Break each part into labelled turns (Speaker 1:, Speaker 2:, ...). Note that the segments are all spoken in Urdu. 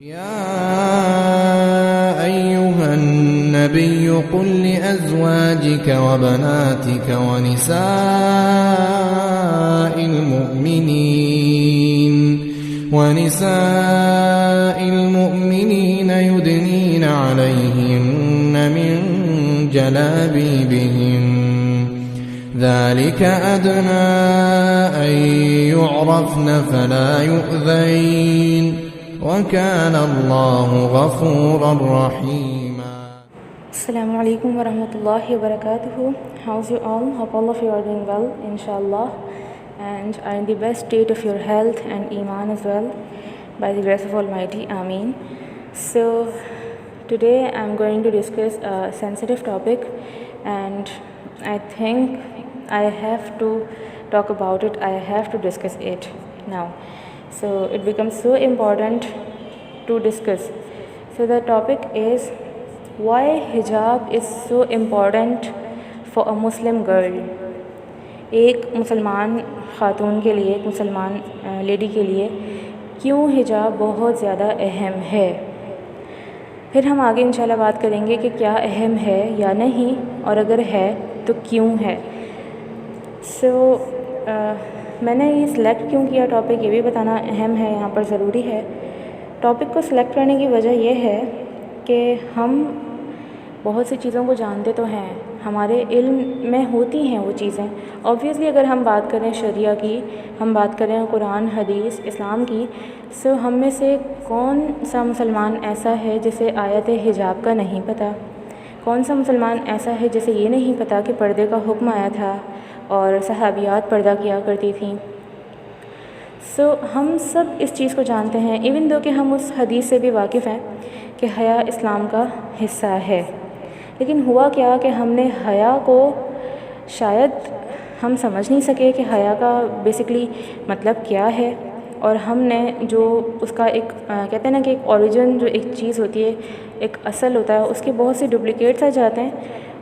Speaker 1: يا أيها النبي قل لأزواجك وبناتك ونساء المؤمنين يدنين عليهن من جلابيبهن ذلك أدنى أن يعرفن فلا يؤذين وَكَانَ اللَّهُ غَفُورًا رَحِيمًا.
Speaker 2: Assalamu alaikum wa rahmatullahi wa barakatuhu. How's you all? Hope all of you are doing well, inshallah, and are in the best state of your health and iman as well, by the grace of Almighty. Ameen. So today I'm going to discuss a sensitive topic, and I think I have to talk about it. I have to discuss it now. So it becomes so important to discuss. So the topic is why hijab is so important for a Muslim girl. ایک مسلمان خاتون کے لیے، ایک مسلمان لیڈی کے لیے کیوں حجاب بہت زیادہ اہم ہے. پھر ہم آگے انشاءاللہ بات کریں گے کہ کیا اہم ہے یا نہیں، اور اگر ہے تو کیوں ہے. میں نے یہ سلیکٹ کیوں کیا ٹاپک، یہ بھی بتانا اہم ہے، یہاں پر ضروری ہے. ٹاپک کو سلیکٹ کرنے کی وجہ یہ ہے کہ ہم بہت سی چیزوں کو جانتے تو ہیں، ہمارے علم میں ہوتی ہیں وہ چیزیں. اوبویسلی اگر ہم بات کریں شریعہ کی، ہم بات کریں قرآن حدیث اسلام کی، سو ہم میں سے کون سا مسلمان ایسا ہے جسے آیت حجاب کا نہیں پتہ؟ کون سا مسلمان ایسا ہے جسے یہ نہیں پتہ کہ پردے کا حکم آیا تھا اور صحابیات پردہ کیا کرتی تھیں؟ ہم سب اس چیز کو جانتے ہیں، ایون دو کہ ہم اس حدیث سے بھی واقف ہیں کہ حیا اسلام کا حصہ ہے. لیکن ہوا کیا کہ ہم نے حیا کو شاید ہم سمجھ نہیں سکے کہ حیا کا بیسکلی مطلب کیا ہے، اور ہم نے جو اس کا ایک کہتے ہیں نا کہ ایک اوریجن، جو ایک چیز ہوتی ہے، ایک اصل ہوتا ہے، اس کے بہت سے ڈپلیکیٹس آ جاتے ہیں،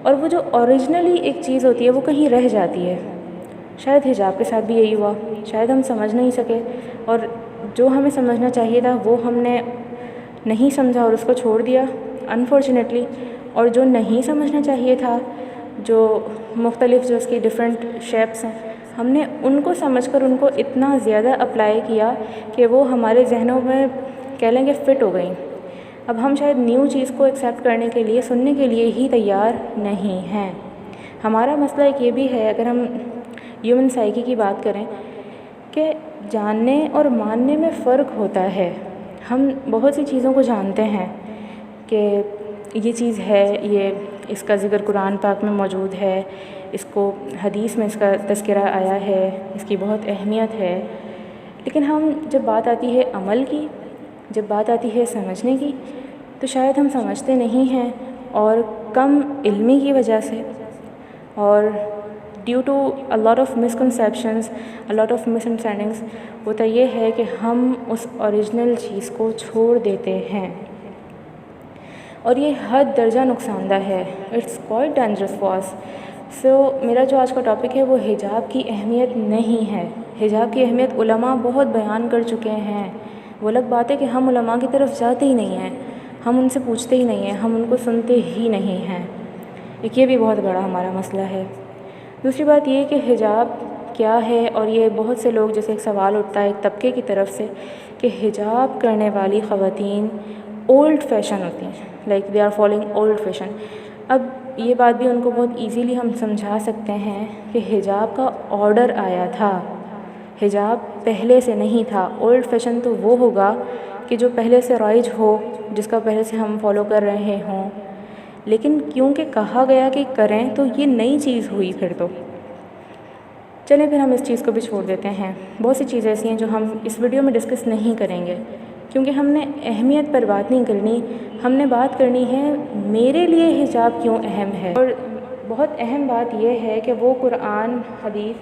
Speaker 2: اور وہ جو اوریجنلی ایک چیز ہوتی ہے وہ کہیں رہ جاتی ہے. شاید حجاب کے ساتھ بھی یہی ہوا، شاید ہم سمجھ نہیں سکے، اور جو ہمیں سمجھنا چاہیے تھا وہ ہم نے نہیں سمجھا اور اس کو چھوڑ دیا انفارچونیٹلی. اور جو نہیں سمجھنا چاہیے تھا، جو مختلف جو اس کی ڈفرینٹ شیپس ہیں، ہم نے ان کو سمجھ کر ان کو اتنا زیادہ اپلائی کیا کہ وہ ہمارے ذہنوں میں کہہ لیں کہ فٹ ہو گئیں. اب ہم شاید نیو چیز کو ایکسیپٹ کرنے کے لیے، سننے کے لیے ہی تیار نہیں ہیں. ہمارا مسئلہ ایک یہ بھی ہے، اگر ہم ہیومن سائیکی کی بات کریں، کہ جاننے اور ماننے میں فرق ہوتا ہے. ہم بہت سی چیزوں کو جانتے ہیں کہ یہ چیز ہے، یہ اس کا ذکر قرآن پاک میں موجود ہے، اس کو حدیث میں اس کا تذکرہ آیا ہے، اس کی بہت اہمیت ہے. لیکن ہم جب بات آتی ہے عمل کی، جب بات آتی ہے سمجھنے کی، تو شاید ہم سمجھتے نہیں ہیں، اور کم علمی کی وجہ سے، اور due to a lot of misconceptions, a lot of misunderstandings، ہوتا یہ ہے کہ ہم اس اوریجنل چیز کو چھوڑ دیتے ہیں، اور یہ حد درجہ نقصان دہ ہے. It's quite dangerous for us. میرا جو آج کا ٹاپک ہے وہ حجاب کی اہمیت نہیں ہے. حجاب کی اہمیت علماء بہت بیان کر چکے ہیں. وہ الگ بات ہے کہ ہم علماء کی طرف جاتے ہی نہیں ہیں، ہم ان سے پوچھتے ہی نہیں ہیں، ہم ان کو سنتے ہی نہیں ہیں. ایک یہ بھی بہت بڑا ہمارا مسئلہ ہے. دوسری بات یہ کہ حجاب کیا ہے، اور یہ بہت سے لوگ، جیسے ایک سوال اٹھتا ہے ایک طبقے کی طرف سے کہ حجاب کرنے والی خواتین اولڈ فیشن ہوتی ہیں، like they are following old fashion. اب یہ بات بھی ان کو بہت ایزیلی ہم سمجھا سکتے ہیں کہ حجاب کا آرڈر آیا تھا، حجاب پہلے سے نہیں تھا. اولڈ فیشن تو وہ ہوگا کہ جو پہلے سے رائج ہو، جس کا پہلے سے ہم فالو کر رہے ہوں، لیکن کیونکہ کہا گیا کہ کریں تو یہ نئی چیز ہوئی. پھر تو چلیں، پھر ہم اس چیز کو بھی چھوڑ دیتے ہیں. بہت سی چیزیں ایسی ہیں جو ہم اس ویڈیو میں ڈسکس نہیں کریں گے، کیونکہ ہم نے اہمیت پر بات نہیں کرنی، ہم نے بات کرنی ہے میرے لیے حجاب کیوں اہم ہے. اور بہت اہم بات یہ ہے کہ وہ قرآن حدیث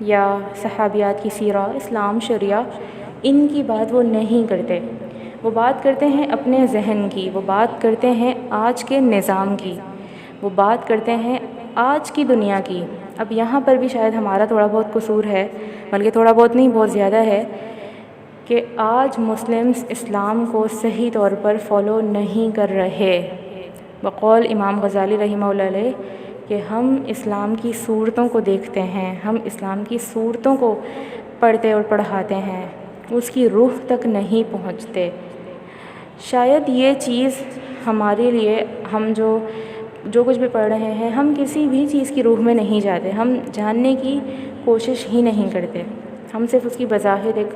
Speaker 2: یا صحابیات کی سیرہ، اسلام، شریعہ، ان کی بات وہ نہیں کرتے. وہ بات کرتے ہیں اپنے ذہن کی، وہ بات کرتے ہیں آج کے نظام کی، وہ بات کرتے ہیں آج کی دنیا کی. اب یہاں پر بھی شاید ہمارا تھوڑا بہت قصور ہے، بلکہ تھوڑا بہت نہیں، بہت زیادہ ہے، کہ آج مسلمز اسلام کو صحیح طور پر فالو نہیں کر رہے. بقول امام غزالی رحمہ اللہ علیہ کہ ہم اسلام کی صورتوں کو دیکھتے ہیں، ہم اسلام کی صورتوں کو پڑھتے اور پڑھاتے ہیں، اس کی روح تک نہیں پہنچتے. شاید یہ چیز ہمارے لیے، ہم جو کچھ بھی پڑھ رہے ہیں، ہم کسی بھی چیز کی روح میں نہیں جاتے، ہم جاننے کی کوشش ہی نہیں کرتے، ہم صرف اس کی بظاہر ایک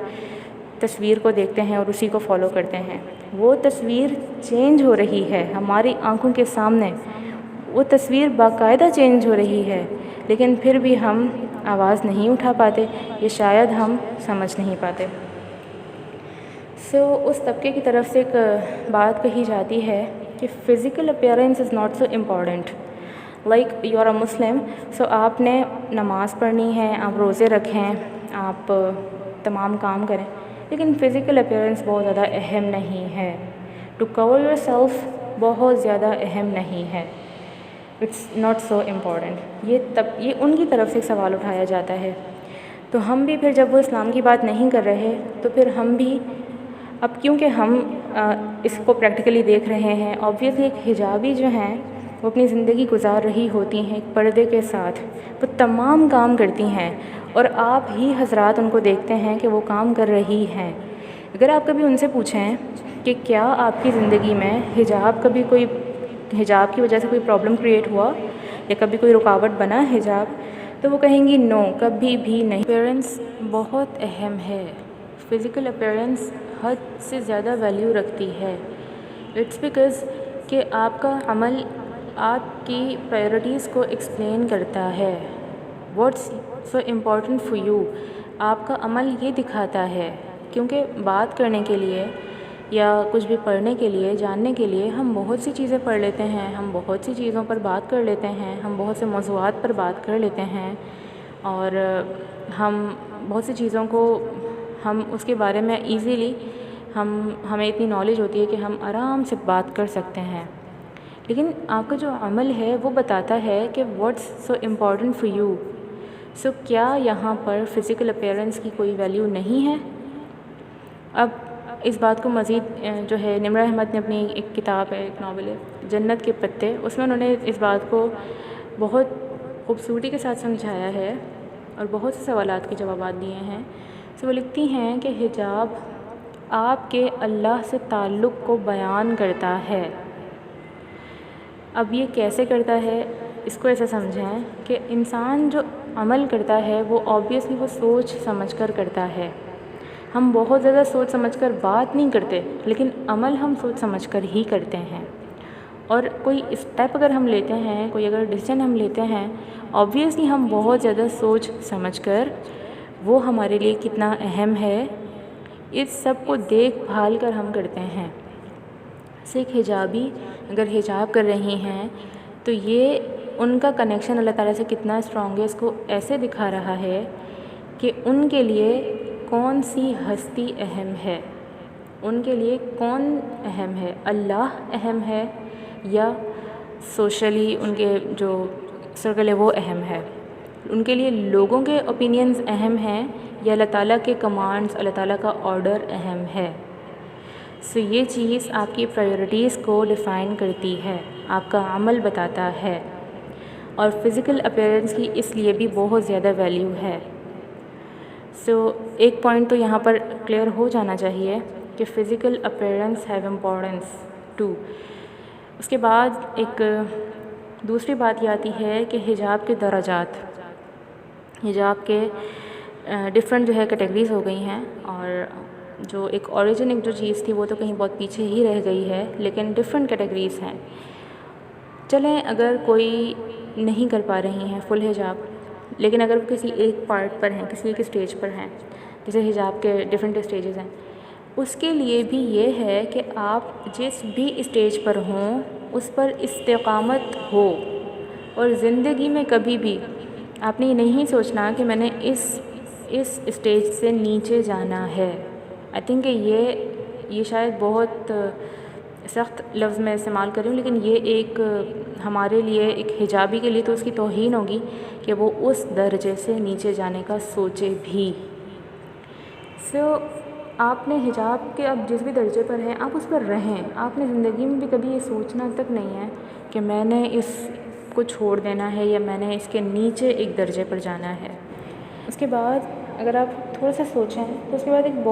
Speaker 2: تصویر کو دیکھتے ہیں اور اسی کو فالو کرتے ہیں. وہ تصویر چینج ہو رہی ہے ہماری آنکھوں کے سامنے، وہ تصویر باقاعدہ چینج ہو رہی ہے، لیکن پھر بھی ہم آواز نہیں اٹھا پاتے، یہ شاید ہم سمجھ نہیں پاتے. اس طبقے کی طرف سے ایک بات کہی جاتی ہے کہ physical appearance is not so important. Like you are a Muslim, آپ نے نماز پڑھنی ہے، آپ روزے رکھیں، آپ تمام کام کریں، لیکن فزیکل اپیئرنس بہت زیادہ اہم نہیں ہے. ٹو کور یور سیلف بہت زیادہ اہم نہیں ہے. It's not so important. یہ ان کی طرف سے ایک سوال اٹھایا جاتا ہے. تو ہم بھی پھر جب وہ اسلام کی بات نہیں کر رہے تو پھر ہم بھی اب کیونکہ ہم اس کو پریکٹیکلی دیکھ رہے ہیں، آبویسلی ایک حجابی جو ہیں وہ اپنی زندگی گزار رہی ہوتی ہیں ایک پردے کے ساتھ، وہ تمام کام کرتی ہیں اور آپ ہی حضرات ان کو دیکھتے ہیں کہ وہ کام کر رہی ہیں. اگر آپ کبھی ان سے پوچھیں کہ کیا آپ کی زندگی میں حجاب کی وجہ سے کوئی پرابلم کریٹ ہوا یا کبھی کوئی رکاوٹ بنا حجاب، تو وہ کہیں گی نو، کبھی بھی نہیں. اپیئرنس بہت اہم ہے. فزیکل اپیئرنس حد سے زیادہ ویلیو رکھتی ہے. اٹس بیکاز کہ آپ کا عمل آپ کی پرائرٹیز کو ایکسپلین کرتا ہے. What's so important for you, آپ کا عمل یہ دکھاتا ہے. کیونکہ بات کرنے کے لیے یا کچھ بھی پڑھنے کے لیے، جاننے کے لیے ہم بہت سی چیزیں پڑھ لیتے ہیں، ہم بہت سی چیزوں پر بات کر لیتے ہیں، ہم بہت سے موضوعات پر بات کر لیتے ہیں، اور ہم بہت سی چیزوں کو ہم اس کے بارے میں ایزیلی ہمیں اتنی نالج ہوتی ہے کہ ہم آرام سے بات کر سکتے ہیں. لیکن آپ کا جو عمل ہے وہ بتاتا ہے کہ what's so important for you. کیا یہاں پر فزیکل اپیئرنس کی کوئی ویلیو نہیں ہے؟ اب اس بات کو مزید جو ہے نمرہ احمد نے اپنی ایک کتاب ہے، ایک ناول ہے جنت کے پتے، اس میں انہوں نے اس بات کو بہت خوبصورتی کے ساتھ سمجھایا ہے اور بہت سے سوالات کے جوابات دیے ہیں. وہ لکھتی ہیں کہ حجاب آپ کے اللہ سے تعلق کو بیان کرتا ہے. اب یہ کیسے کرتا ہے؟ اس کو ایسے سمجھیں کہ انسان جو عمل کرتا ہے وہ آبویسلی وہ سوچ سمجھ کر کرتا ہے. ہم بہت زیادہ سوچ سمجھ کر بات نہیں کرتے، لیکن عمل ہم سوچ سمجھ کر ہی کرتے ہیں. اور کوئی اسٹیپ اگر ہم لیتے ہیں، کوئی اگر ڈیسیژن ہم لیتے ہیں، آبویسلی ہم بہت زیادہ سوچ سمجھ کر وہ ہمارے لیے کتنا اہم ہے اس سب کو دیکھ بھال کر ہم کرتے ہیں. ایک حجابی اگر حجاب کر رہی ہیں تو یہ ان کا کنیکشن اللہ تعالیٰ سے کتنا اسٹرانگ ہے، اس کو ایسے دکھا رہا ہے کہ ان کے لیے کون سی ہستی اہم ہے، ان کے لیے کون اہم ہے، اللہ اہم ہے یا سوشلی ان کے جو سرکل ہے وہ اہم ہے. ان کے لیے لوگوں کے اوپینینز اہم ہیں یا اللہ تعالیٰ کے کمانڈز، اللہ تعالیٰ کا آرڈر اہم ہے. یہ چیز آپ کی پرائیورٹیز کو ڈیفائن کرتی ہے، آپ کا عمل بتاتا ہے. اور فزیکل اپیئرنس کی اس لیے بھی بہت زیادہ ویلیو ہے. ایک پوائنٹ تو یہاں پر کلیئر ہو جانا چاہیے کہ physical appearance have importance too. اس کے بعد ایک دوسری بات یہ آتی ہے کہ حجاب کے درجات، حجاب کے ڈفرینٹ جو ہے کیٹیگریز ہو گئی ہیں، اور جو ایک اوریجنک جو چیز تھی وہ تو کہیں بہت پیچھے ہی رہ گئی ہے، لیکن ڈفرینٹ کیٹیگریز ہیں. چلیں اگر کوئی نہیں کر پا رہی ہیں فل حجاب، لیکن اگر وہ کسی ایک پارٹ پر ہیں، کسی ایک اسٹیج پر ہیں، جیسے حجاب کے ڈفرینٹ اسٹیجز ہیں، اس کے لیے بھی یہ ہے کہ آپ جس بھی اسٹیج پر ہوں اس پر استقامت ہو، اور زندگی میں کبھی بھی آپ نے یہ نہیں سوچنا کہ میں نے اس اسٹیج سے نیچے جانا ہے. آئی تھنک کہ یہ شاید بہت سخت لفظ میں استعمال کر رہی ہوں، لیکن یہ ایک ہمارے لیے، ایک حجابی کے لیے تو اس کی توہین ہوگی کہ وہ اس درجے سے نیچے جانے کا سوچے بھی. آپ نے حجاب کے اب جس بھی درجے پر ہیں آپ اس پر رہیں. آپ نے زندگی میں بھی کبھی یہ سوچنا تک نہیں ہے کہ میں نے اس کو چھوڑ دینا ہے یا میں نے اس کے نیچے ایک درجے پر جانا ہے. اس کے بعد اگر آپ تھوڑا سا سوچیں تو اس کے بعد ایک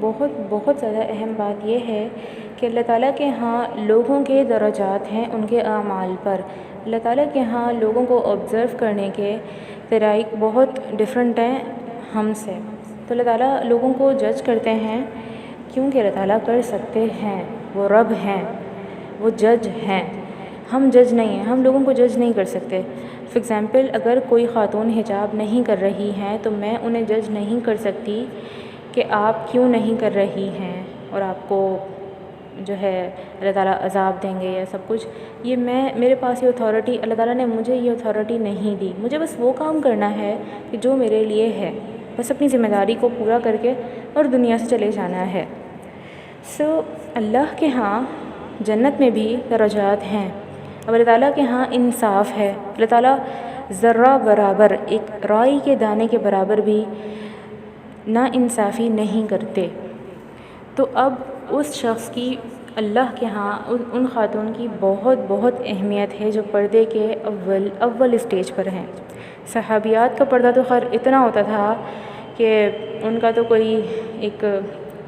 Speaker 2: بہت زیادہ اہم بات یہ ہے کہ اللہ تعالیٰ کے ہاں لوگوں کے درجات ہیں ان کے اعمال پر. اللہ تعالیٰ کے ہاں لوگوں کو آبزرو کرنے کے طریقے بہت ڈفرینٹ ہیں ہم سے. تو اللہ تعالیٰ لوگوں کو جج کرتے ہیں کیونکہ اللہ تعالیٰ کر سکتے ہیں. وہ رب ہیں, وہ جج ہیں. ہم جج نہیں ہیں, ہم لوگوں کو جج نہیں کر سکتے. فار ایگزامپل اگر کوئی خاتون حجاب نہیں کر رہی ہیں تو میں انہیں جج نہیں کر سکتی کہ آپ کیوں نہیں کر رہی ہیں اور آپ کو جو ہے اللہ تعالیٰ عذاب دیں گے یا سب کچھ. یہ میرے پاس یہ اتھارٹی, اللہ تعالیٰ نے مجھے یہ اتھارٹی نہیں دی. مجھے بس وہ کام کرنا ہے کہ جو میرے لیے ہے, بس اپنی ذمہ داری کو پورا کر کے اور دنیا سے چلے جانا ہے. اللہ کے ہاں جنت میں بھی درجات ہیں. اب اللہ تعالیٰ کے ہاں انصاف ہے. اللہ تعالیٰ ذرہ برابر, ایک رائی کے دانے کے برابر بھی نا انصافی نہیں کرتے. تو اب اس شخص کی اللہ کے ہاں ان خاتون کی بہت اہمیت ہے جو پردے کے اول اسٹیج پر ہیں. صحابیات کا پردہ تو خیر اتنا ہوتا تھا کہ ان کا تو کوئی ایک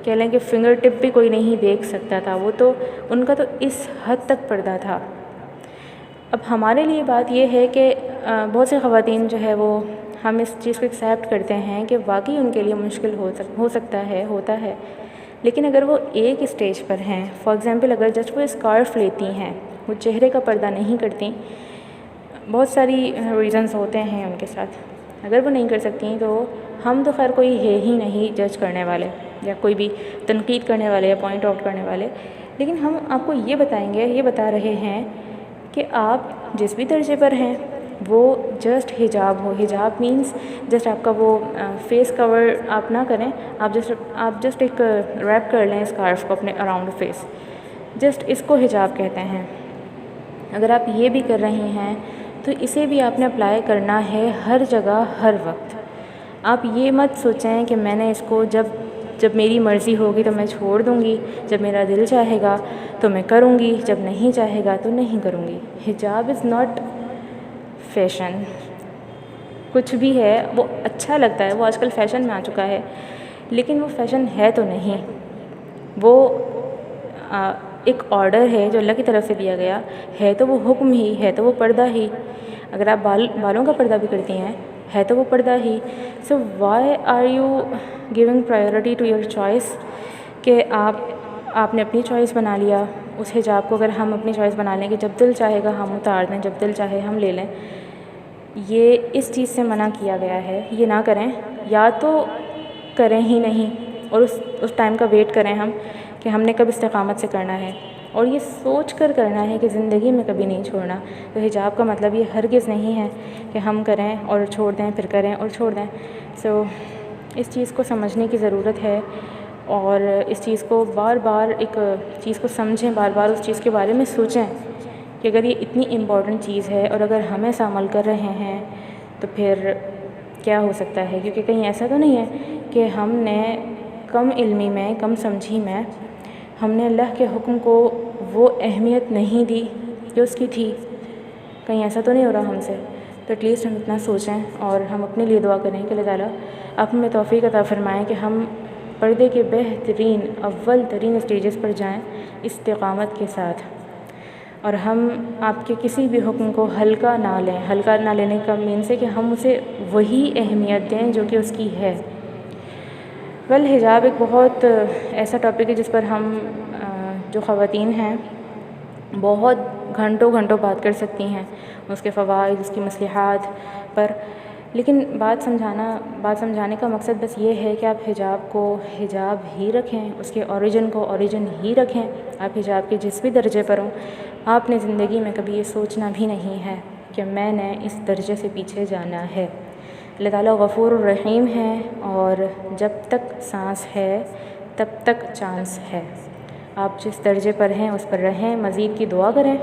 Speaker 2: کہہ لیں کہ فنگر ٹپ بھی کوئی نہیں دیکھ سکتا تھا. وہ تو ان کا تو اس حد تک پردہ تھا. اب ہمارے لیے بات یہ ہے کہ بہت سے خواتین جو ہے وہ ہم اس چیز کو ایکسیپٹ کرتے ہیں کہ واقعی ان کے لیے مشکل ہو سکتا ہے, ہوتا ہے. لیکن اگر وہ ایک اسٹیج پر ہیں, فار ایگزامپل اگر جسٹ وہ اسکارف لیتی ہیں, وہ چہرے کا پردہ نہیں کرتی, بہت ساری ریزنز ہوتے ہیں ان کے ساتھ, اگر وہ نہیں کر سکتی تو ہم تو خیر کوئی ہے ہی نہیں جج کرنے والے یا کوئی بھی تنقید کرنے والے یا پوائنٹ آؤٹ کرنے والے. لیکن ہم آپ کو یہ بتائیں گے, یہ بتا رہے ہیں کہ آپ جس بھی درجے پر ہیں وہ جسٹ حجاب ہو. حجاب مینس جسٹ آپ کا وہ فیس کور آپ نہ کریں, آپ جسٹ ایک ریپ کر لیں اسکارف کو اپنے اراؤنڈ فیس, جسٹ اس کو حجاب کہتے ہیں. اگر آپ یہ بھی کر رہی ہیں تو اسے بھی آپ نے اپلائی کرنا ہے ہر جگہ ہر وقت. آپ یہ مت سوچیں کہ میں نے اس کو جب میری مرضی ہوگی تو میں چھوڑ دوں گی, جب میرا دل چاہے گا تو میں کروں گی, جب نہیں چاہے گا تو نہیں کروں گی. حجاب از ناٹ فیشن. کچھ بھی ہے وہ اچھا لگتا ہے, وہ آج کل فیشن میں آ چکا ہے, لیکن وہ فیشن ہے تو نہیں. وہ ایک آرڈر ہے جو اللہ کی طرف سے دیا گیا ہے, تو وہ حکم ہی ہے, تو وہ پردہ ہی. اگر آپ بالوں کا پردہ بھی کرتی ہیں ہے تو وہ پردہ ہی. So why are you giving priority to your choice کہ آپ نے اپنی چوائس بنا لیا. اس حجاب کو اگر ہم اپنی چوائس بنا لیں کہ جب دل چاہے گا ہم اتار دیں, جب دل چاہے ہم لے لیں, یہ اس چیز سے منع کیا گیا ہے. یہ نہ کریں, یا تو کریں ہی نہیں اور اس ٹائم کا ویٹ کریں ہم کہ ہم نے کب استقامت سے کرنا ہے, اور یہ سوچ کر کرنا ہے کہ زندگی میں کبھی نہیں چھوڑنا. تو حجاب کا مطلب یہ ہرگز نہیں ہے کہ ہم کریں اور چھوڑ دیں, پھر کریں اور چھوڑ دیں. سو اس چیز کو سمجھنے کی ضرورت ہے, اور اس چیز کو بار بار ایک چیز کو سمجھیں, بار بار اس چیز کے بارے میں سوچیں کہ اگر یہ اتنی امپورٹنٹ چیز ہے اور اگر ہم ایسا عمل کر رہے ہیں تو پھر کیا ہو سکتا ہے. کیونکہ کہیں ایسا تو نہیں ہے کہ ہم نے کم علمی میں, کم سمجھی میں ہم نے اللہ کے حکم کو وہ اہمیت نہیں دی جو اس کی تھی. کہیں ایسا تو نہیں ہو رہا ہم سے. تو ایٹ لیسٹ ہم اتنا سوچیں اور ہم اپنے لیے دعا کریں کہ اللہ تعالیٰ آپ ہمیں توفیق عطا فرمائیں کہ ہم پردے کے بہترین اول ترین اسٹیجز پر جائیں استقامت کے ساتھ, اور ہم آپ کے کسی بھی حکم کو ہلکا نہ لیں. ہلکا نہ لینے کا مینس ہے کہ ہم اسے وہی اہمیت دیں جو کہ اس کی ہے. حجاب ایک بہت ایسا ٹاپک ہے جس پر ہم جو خواتین ہیں بہت گھنٹوں بات کر سکتی ہیں, اس کے فوائد, اس کی مصلحات پر. لیکن بات سمجھانے کا مقصد بس یہ ہے کہ آپ حجاب کو حجاب ہی رکھیں, اس کے اوریجن کو اوریجن ہی رکھیں. آپ حجاب کے جس بھی درجے پر ہوں, آپ نے زندگی میں کبھی یہ سوچنا بھی نہیں ہے کہ میں نے اس درجے سے پیچھے جانا ہے. اللہ تعالیٰ غفور الرحیم ہے, اور جب تک سانس ہے تب تک چانس ہے. آپ جس درجے پر ہیں اس پر رہیں, مزید کی دعا کریں,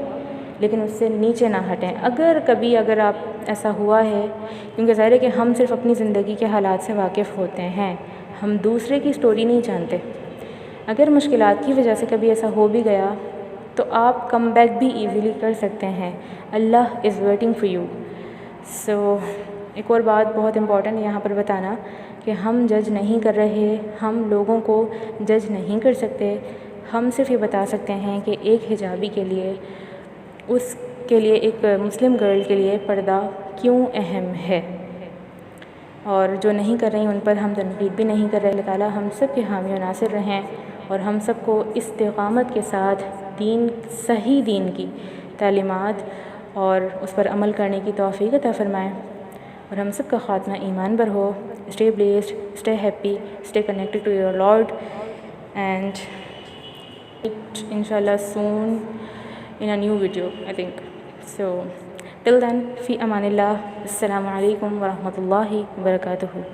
Speaker 2: لیکن اس سے نیچے نہ ہٹیں. اگر آپ ایسا ہوا ہے, کیونکہ ظاہر ہے کہ ہم صرف اپنی زندگی کے حالات سے واقف ہوتے ہیں, ہم دوسرے کی سٹوری نہیں جانتے. اگر مشکلات کی وجہ سے کبھی ایسا ہو بھی گیا تو آپ کم بیک بھی ایزیلی کر سکتے ہیں. اللہ از ویٹنگ فار یو. سو ایک اور بات بہت امپورٹنٹ یہاں پر بتانا کہ ہم جج نہیں کر رہے، ہم لوگوں کو جج نہیں کر سکتے. ہم صرف یہ بتا سکتے ہیں کہ ایک حجابی کے لیے، اس کے لیے، ایک مسلم گرل کے لیے پردہ کیوں اہم ہے، اور جو نہیں کر رہی ان پر ہم تنقید بھی نہیں کر رہے. اللہ تعالیٰ ہم سب کے حامی و ناصر رہیں اور ہم سب کو استقامت کے ساتھ صحیح دین کی تعلیمات اور اس پر عمل کرنے کی توفیق عطا فرمائیں، اور ہم سب کا خاتمہ ایمان پر ہو. Stay blessed, stay happy, stay connected to your lord, and inshallah soon in a new video I think. So till then, fi amanillah. Assalamu alaikum wa rahmatullahi wa barakatuhu.